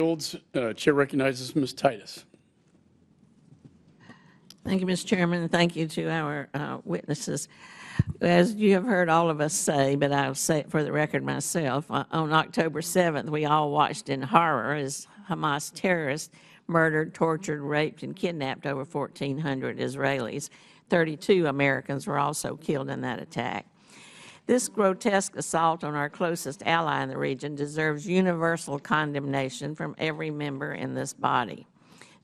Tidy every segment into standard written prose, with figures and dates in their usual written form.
yields. Chair recognizes Ms. Titus. Thank you, Mr. Chairman, and thank you to our witnesses. As you have heard all of us say, but I'll say it for the record myself, on October 7th, we all watched in horror as Hamas terrorists murdered, tortured, raped, and kidnapped over 1,400 Israelis. 32 Americans were also killed in that attack. This grotesque assault on our closest ally in the region deserves universal condemnation from every member in this body.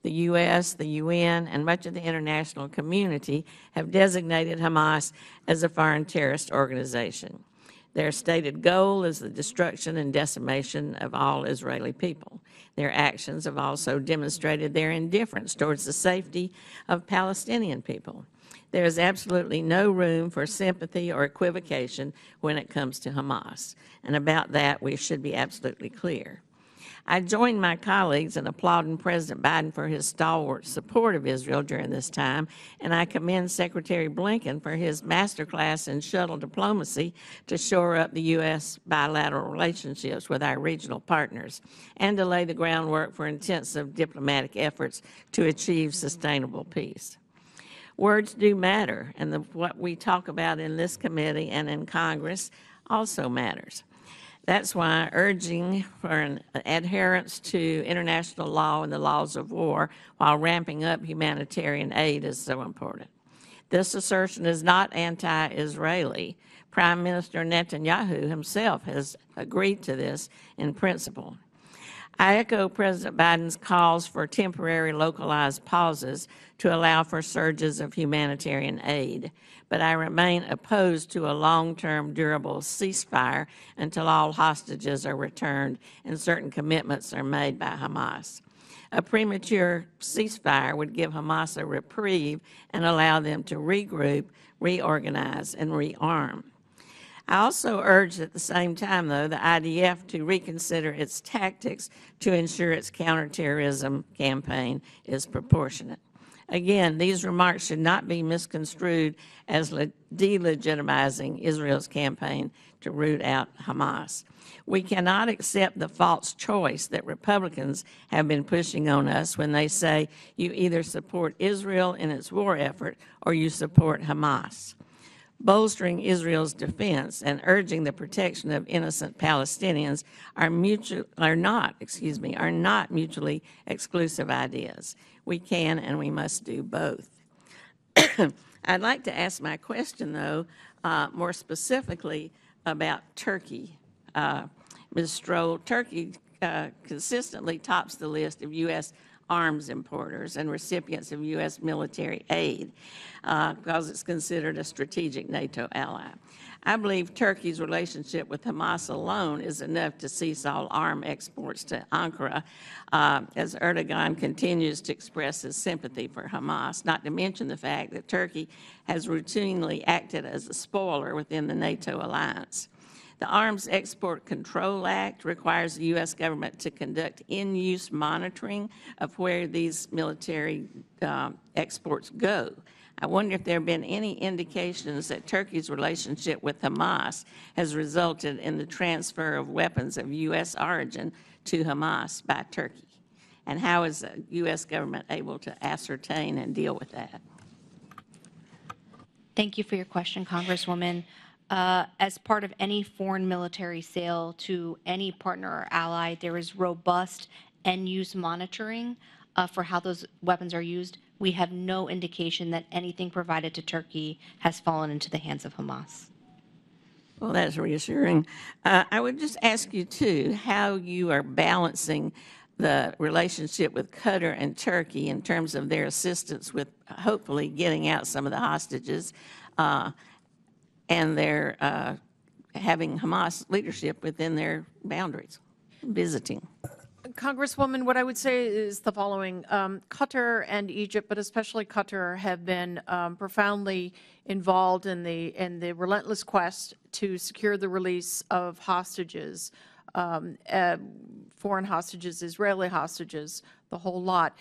The U.S., the UN, and much of the international community have designated Hamas as a foreign terrorist organization. Their stated goal is the destruction and decimation of all Israeli people. Their actions have also demonstrated their indifference towards the safety of Palestinian people. There is absolutely no room for sympathy or equivocation when it comes to Hamas, and about that we should be absolutely clear. I join my colleagues in applauding President Biden for his stalwart support of Israel during this time, and I commend Secretary Blinken for his masterclass in shuttle diplomacy to shore up the U.S. bilateral relationships with our regional partners and to lay the groundwork for intensive diplomatic efforts to achieve sustainable peace. Words do matter, and what we talk about in this committee and in Congress also matters. That's why urging for an adherence to international law and the laws of war while ramping up humanitarian aid is so important. This assertion is not anti-Israeli. Prime Minister Netanyahu himself has agreed to this in principle. I echo President Biden's calls for temporary localized pauses to allow for surges of humanitarian aid, but I remain opposed to a long-term durable ceasefire until all hostages are returned and certain commitments are made by Hamas. A premature ceasefire would give Hamas a reprieve and allow them to regroup, reorganize, and rearm. I also urge at the same time, though, the IDF to reconsider its tactics to ensure its counterterrorism campaign is proportionate. Again, these remarks should not be misconstrued as delegitimizing Israel's campaign to root out Hamas. We cannot accept the false choice that Republicans have been pushing on us when they say you either support Israel in its war effort or you support Hamas. Bolstering Israel's defense and urging the protection of innocent Palestinians are not mutually exclusive ideas. We can and we must do both. I'd like to ask my question, though, more specifically about Turkey. Ms. Stroll, Turkey consistently tops the list of U.S. arms importers and recipients of U.S. military aid because it's considered a strategic NATO ally. I believe Turkey's relationship with Hamas alone is enough to cease all arm exports to Ankara as Erdogan continues to express his sympathy for Hamas, not to mention the fact that Turkey has routinely acted as a spoiler within the NATO alliance. The Arms Export Control Act requires the U.S. government to conduct in-use monitoring of where these military exports go. I wonder if there have been any indications that Turkey's relationship with Hamas has resulted in the transfer of weapons of U.S. origin to Hamas by Turkey, and how is the U.S. government able to ascertain and deal with that? Thank you for your question, Congresswoman. As part of any foreign military sale to any partner or ally, there is robust end-use monitoring for how those weapons are used. We have no indication that anything provided to Turkey has fallen into the hands of Hamas. Well, that's reassuring. I would just ask you, too, how you are balancing the relationship with Qatar and Turkey in terms of their assistance with hopefully getting out some of the hostages and their having Hamas leadership within their boundaries, visiting. Congresswoman, what I would say is the following. Qatar and Egypt, but especially Qatar, have been profoundly involved in the relentless quest to secure the release of hostages, foreign hostages, Israeli hostages, the whole lot.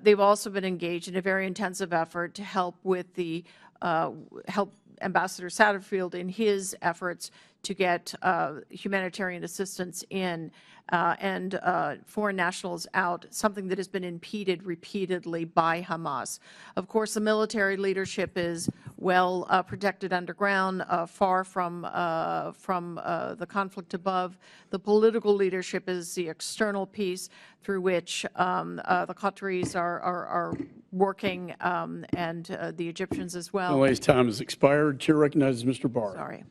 They've also been engaged in a very intensive effort to help with the help Ambassador Satterfield in his efforts to get humanitarian assistance in and foreign nationals out, something that has been impeded repeatedly by Hamas. Of course, the military leadership is well protected underground, far from the conflict above. The political leadership is the external piece through which the Qataris are working, and the Egyptians as well. Elaine, time has expired. Chair recognizes Mr. Barr. Sorry.